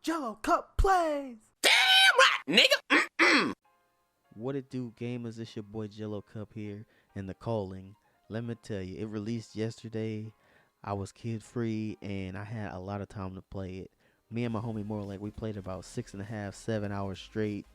JelloCupPlays. Damn right, nigga. What it do, gamers? It's your boy JelloCup here in the Culling. Let me tell you, it released yesterday. I was kid free and I had a lot of time to play it. Me and my homie more like we played about 6.5, 7 hours straight,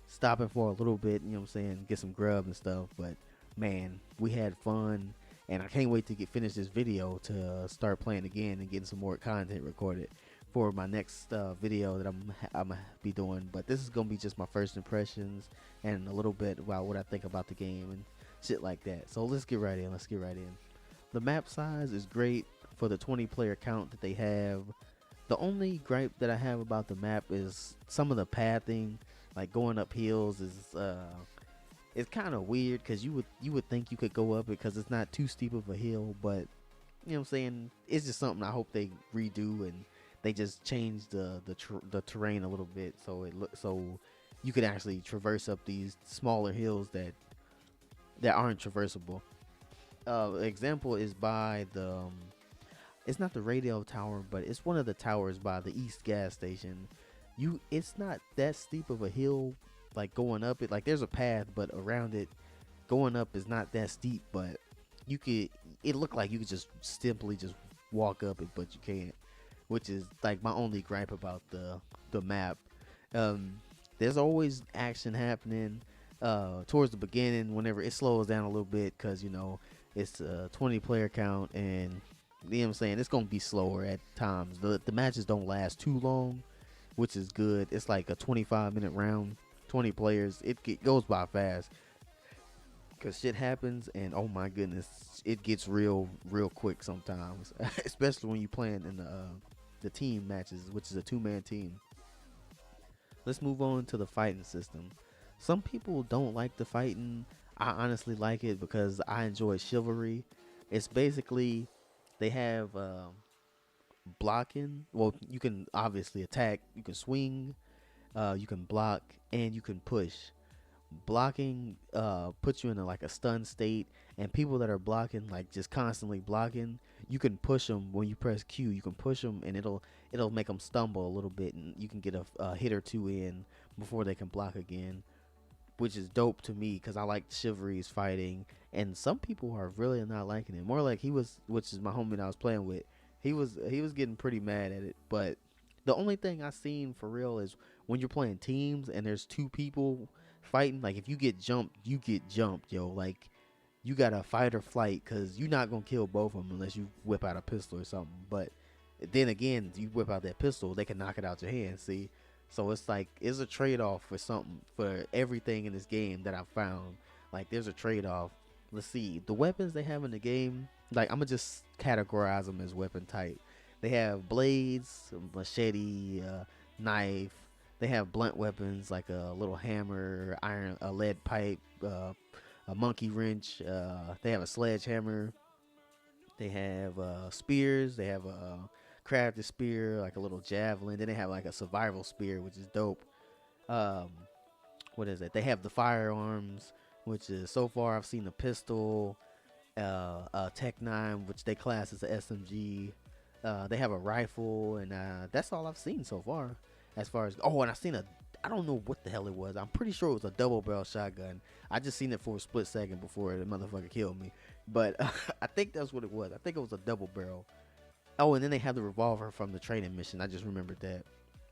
stopping for a little bit, you know what I'm saying, get some grub and stuff. But man, we had fun, and I can't wait to finish this video to start playing again and getting some more content recorded for my next video that I'm gonna be doing. But this is gonna be just my first impressions and a little bit about what I think about the game and shit like that. So let's get right in. The map size is great for the 20-player count that they have. The only gripe that I have about the map is some of the pathing, like going up hills is it's kind of weird, because you would think you could go up it because it's not too steep of a hill, but you know what I'm saying, it's just something I hope they redo and they just change the terrain a little bit so so you could actually traverse up these smaller hills that aren't traversable. Example is by the it's not the radio tower, but it's one of the towers by the East gas station. It's not that steep of a hill, like going up it. Like there's a path, but around it, going up is not that steep. But it looked like you could just simply just walk up it, but you can't. Which is like my only gripe about the map. There's always action happening towards the beginning. Whenever it slows down a little bit, because you know it's a 20-player count, and you know what I'm saying, it's gonna be slower at times. The matches don't last too long, which is good. It's like a 25-minute round, 20 players. It goes by fast because shit happens, and oh my goodness, it gets real quick sometimes. Especially when you playing in the team matches, which is a 2-man team. Let's move on to the fighting system. Some people don't like the fighting. I honestly like it because I enjoy chivalry. It's basically, they have blocking. Well, you can obviously attack, you can swing, you can block, and you can push. Blocking puts you in like a stun state, and people that are blocking, like just constantly blocking, you can push them. When you press Q, you can push them, and it'll make them stumble a little bit, and you can get a hit or two in before they can block again, which is dope to me because I like chivalry's fighting. And some people are really not liking it. More like which is my homie that I was playing with. He was getting pretty mad at it. But the only thing I seen for real is when you're playing teams and there's 2 people fighting, like if you get jumped, you get jumped, yo. Like you gotta fight or flight, because you're not gonna kill both of them unless you whip out a pistol or something. But then again, you whip out that pistol, they can knock it out your hand. See, so it's like it's a trade-off for something, for everything in this game that I've found. Like there's a trade-off. Let's see, the weapons they have in the game, like I'm gonna just categorize them as weapon type. They have blades, machete, knife. They have blunt weapons like a little hammer, a lead pipe, a monkey wrench. They have a sledgehammer. They have spears. They have a crafted spear, like a little javelin. Then they have like a survival spear, which is dope. What is it? They have the firearms, which is, so far I've seen a pistol, a Tech 9, which they class as a SMG. They have a rifle, and that's all I've seen so far. As far as, oh, and I don't know what the hell it was. I'm pretty sure it was a double barrel shotgun. I just seen it for a split second before the motherfucker killed me. But I think that's what it was. I think it was a double barrel. Oh, and then they have the revolver from the training mission. I just remembered that.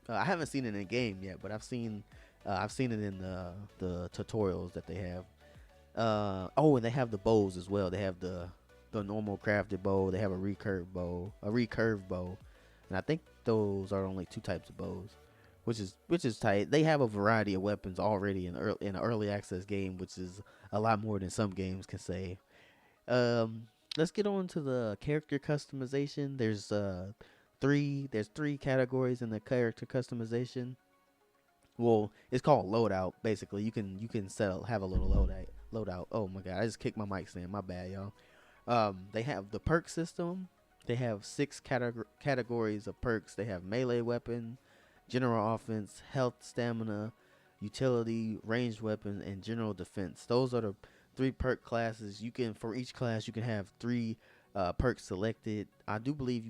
I haven't seen it in game yet, but I've seen it in the tutorials that they have. Oh, and they have the bows as well. They have the normal crafted bow. They have a recurved bow, and I think those are only 2 types of bows, which is tight. They have a variety of weapons already in an early access game, which is a lot more than some games can say. Let's get on to the character customization. There's 3 categories in the character customization. Well, it's called loadout. Basically, you can have a little loadout. Oh my god, I just kicked my mic stand. My bad, y'all. They have the perk system. They have 6 categories of perks. They have melee weapon, general offense, health, stamina, utility, ranged weapon, and general defense. Those are the 3 perk classes. For each class you can have 3 perks selected. I do believe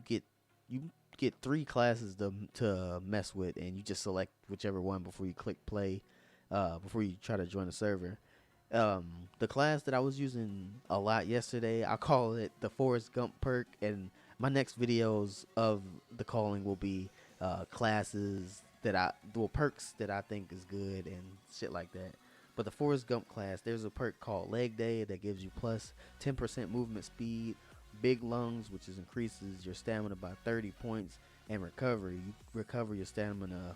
get 3 classes to mess with, and you just select whichever one before you click play, before you try to join the server. The class that I was using a lot yesterday, I call it the Forrest Gump perk, and my next videos of the calling will be classes that perks that I think is good and shit like that. But the Forrest Gump class, there's a perk called Leg Day that gives you plus 10% movement speed, Big Lungs, which is increases your stamina by 30 points, and recovery. You recover your stamina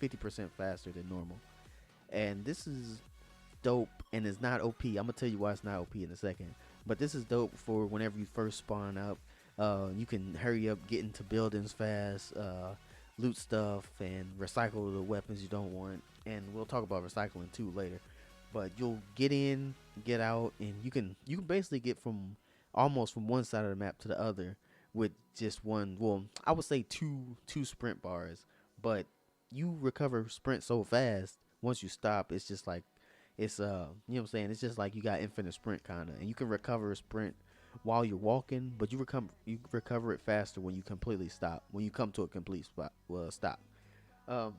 50% faster than normal. And this is dope, and it's not OP. I'm gonna tell you why it's not OP in a second. But this is dope for whenever you first spawn up. You can hurry up, get into buildings fast, loot stuff, and recycle the weapons you don't want. And we'll talk about recycling too later. But you'll get in, get out, and you can basically get from almost from one side of the map to the other with just one. Well, I would say two sprint bars, but you recover sprint so fast. Once you stop, it's just like it's you know what I'm saying. It's just like you got infinite sprint kind of, and you can recover a sprint while you're walking, but you recover it faster when you completely stop. When you come to a complete stop. Um,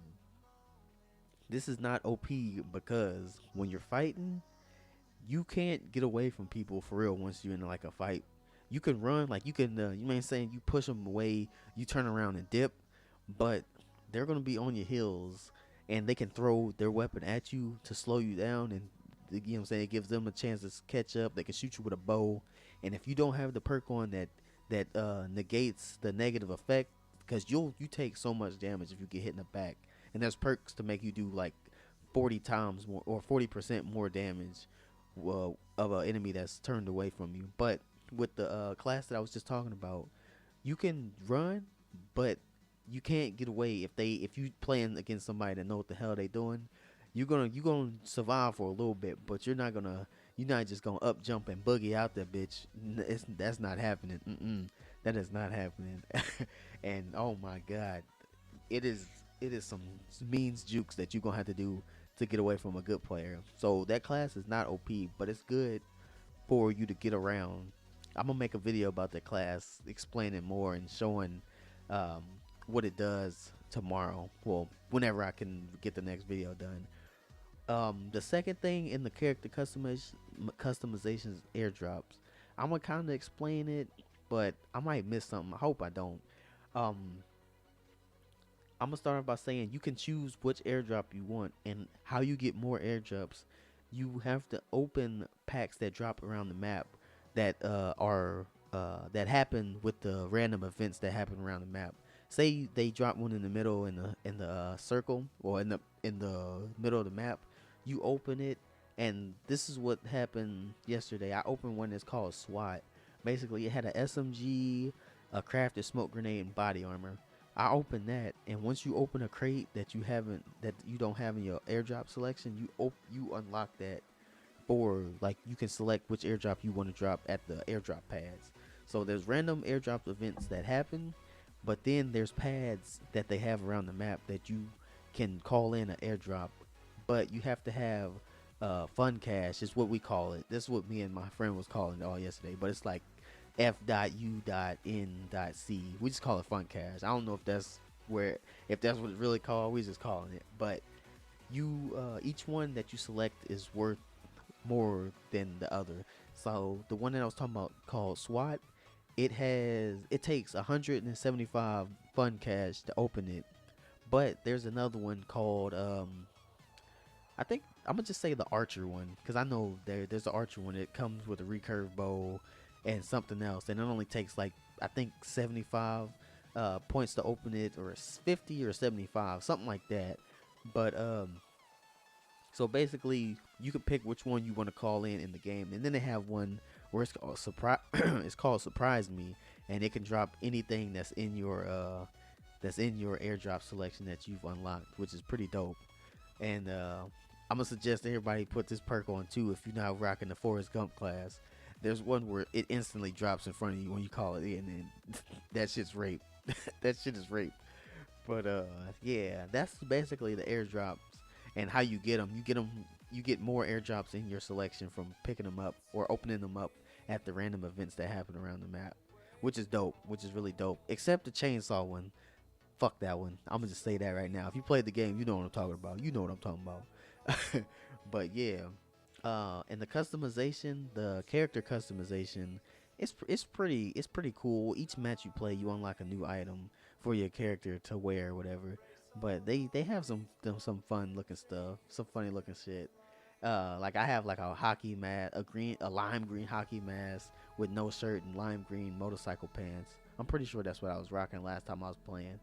this is not OP because when you're fighting, you can't get away from people for real once you're in like a fight. You can run, like you can, you know what I'm saying, you push them away, you turn around and dip, but they're gonna be on your heels, and they can throw their weapon at you to slow you down, and you know what I'm saying, it gives them a chance to catch up. They can shoot you with a bow, and if you don't have the perk on that negates the negative effect, because you take so much damage if you get hit in the back, and there's perks to make you do like 40 times more or 40% more damage of an enemy that's turned away from you. But with the class that I was just talking about, you can run, but you can't get away if you playing against somebody that know what the hell they doing. You gonna survive for a little bit, but you're not just gonna up jump and boogie out that bitch. That's not happening. That is not happening. And oh my god, it is some means jukes that you're gonna have to do to get away from a good player. So that class is not OP, but it's good for you to get around. I'm gonna make a video about that class, explaining more and showing um, what it does tomorrow. Well, whenever I can get the next video done. The second thing in the character customizations airdrops, I'm gonna kind of explain it, but I might miss something. I hope I don't. Um, I'm gonna start off by saying you can choose which airdrop you want, and how you get more airdrops. You have to open packs that drop around the map that are that happen with the random events that happen around the map. Say they drop one in the middle in the circle, or in the middle of the map. You open it, and this is what happened yesterday. I opened one that's called SWAT. Basically, it had a SMG, a crafted smoke grenade, and body armor. I opened that, and once you open a crate that you don't have in your airdrop selection, you unlock that for, like, you can select which airdrop you want to drop at the airdrop pads. So there's random airdrop events that happen, but then there's pads that they have around the map that you can call in an airdrop, but you have to have fun cash is what we call it. This is what me and my friend was calling it all yesterday, but it's like F.U.N.C. We just call it fun cash. I don't know if that's what it's really called. We just calling it. But each one that you select is worth more than the other. So the one that I was talking about called SWAT, it takes 175 fun cash to open it. But there's another one called I think I'm gonna just say the archer one, because I know there's the archer one. It comes with a recurve bow and something else, and it only takes like, I think 75 points to open it, or 50 or 75, something like that. But so basically you can pick which one you want to call in the game, and then they have one where it's called surprise. It's called Surprise Me, and it can drop anything that's in your airdrop selection that you've unlocked, which is pretty dope. And I'm gonna suggest everybody put this perk on too if you're not rocking the Forrest Gump class. There's one where it instantly drops in front of you when you call it in, and that shit's rape. That shit is rape. But yeah, that's basically the airdrops and how you get them. You get more airdrops in your selection from picking them up or opening them up at the random events that happen around the map. which is dope, which is really dope. Except the chainsaw one. Fuck that one. I'm gonna just say that right now. If you played the game, you know what I'm talking about. You know what I'm talking about. But yeah, and the customization, the character customization, it's pretty cool. Each match you play, you unlock a new item for your character to wear, or whatever. But they have some fun looking stuff, some funny looking shit. Like I have like a hockey mat, a lime green hockey mask with no shirt and lime green motorcycle pants. I'm pretty sure that's what I was rocking last time I was playing.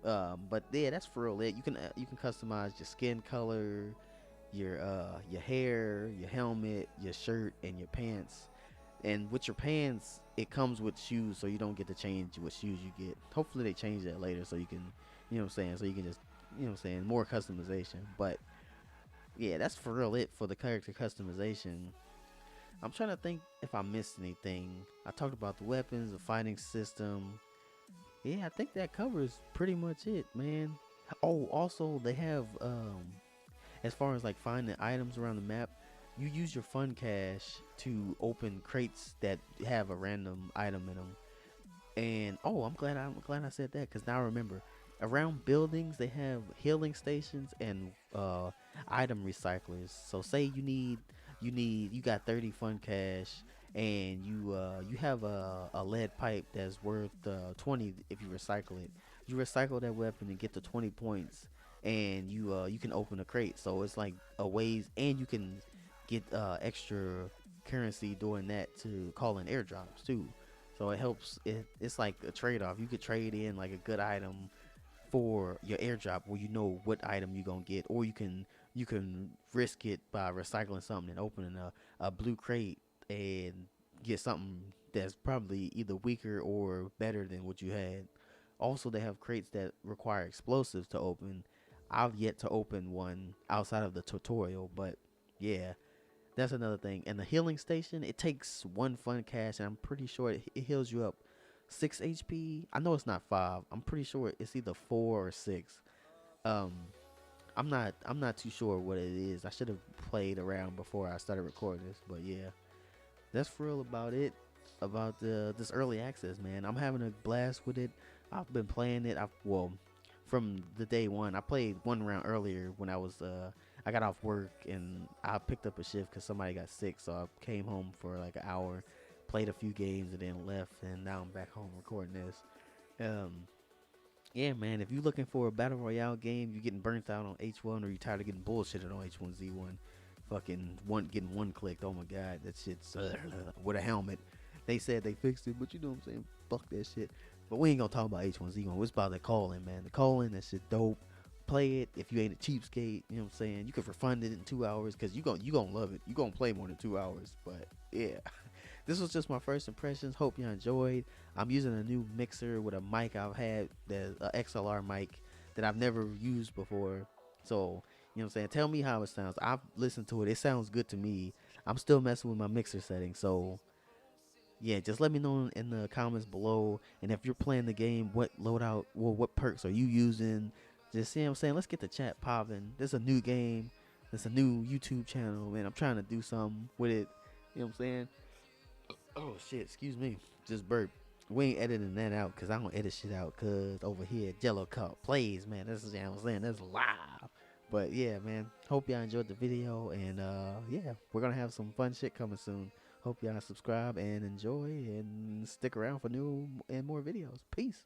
But yeah, that's for real it. You can customize your skin color, your hair, your helmet, your shirt, and your pants. And with your pants, it comes with shoes, so you don't get to change what shoes you get. Hopefully, they change that later, so you can, you know what I'm saying, so you can just, you know what I'm saying, more customization. But yeah, that's for real it for the character customization. I'm trying to think if I missed anything. I talked about the weapons, the fighting system. Yeah, I think that covers pretty much it, man. Oh, also they have as far as like finding items around the map, you use your fun cash to open crates that have a random item in them. And oh, I'm glad I said that because now I remember. Around buildings, they have healing stations and item recyclers. So say you got 30 fun cash and you have a lead pipe that's worth 20 if you recycle it. You recycle that weapon and get to 20 points, and you can open a crate. So it's like a ways, and you can get extra currency doing that to call in airdrops too. So it helps. It's like a trade off. You could trade in like a good item for your airdrop where you know what item you're gonna get, or you can risk it by recycling something and opening a blue crate and get something that's probably either weaker or better than what you had. Also, they have crates that require explosives to open. I've yet to open one outside of the tutorial, but yeah, that's another thing. And the healing station, it takes one fun cash, and I'm pretty sure it heals you up 6 HP. I know it's not 5. I'm pretty sure it's either 4 or 6. Um, I'm not too sure what it is. I should have played around before I started recording this, but yeah, that's for real about it. About this early access, man. I'm having a blast with it. I've been playing it. From the day one. I played one round earlier when I got off work and I picked up a shift because somebody got sick. So I came home for like an hour, played a few games, and then left. And now I'm back home recording this. Um, yeah, man. If you're looking for a battle royale game, you're getting burnt out on H1, or you're tired of getting bullshitted on H1Z1, fucking getting one clicked. Oh my god, that shit's with a helmet. They said they fixed it, but you know what I'm saying? Fuck that shit. But we ain't gonna talk about H1Z1. It's about the calling, man. The calling, that shit dope. Play it if you ain't a cheapskate. You know what I'm saying? You can refund it in 2 hours because you gonna love it. You gonna play more than 2 hours. But yeah, this was just my first impressions. Hope you enjoyed. I'm using a new mixer with a mic I've had, the XLR mic that I've never used before. So you know what I'm saying? Tell me how it sounds. I've listened to it. It sounds good to me. I'm still messing with my mixer settings. So yeah, just let me know in the comments below. And if you're playing the game, what loadout, well, what perks are you using? Just see what I'm saying. Let's get the chat popping. There's a new game. There's a new YouTube channel, man. I'm trying to do something with it. You know what I'm saying? Oh shit, excuse me. Just burp. We ain't editing that out because I don't edit shit out because over here, JelloCupPlays, man. This is, you know what I'm saying, that's live. But yeah, man. Hope y'all enjoyed the video. And yeah, we're gonna have some fun shit coming soon. Hope y'all subscribe and enjoy and stick around for new and more videos. Peace.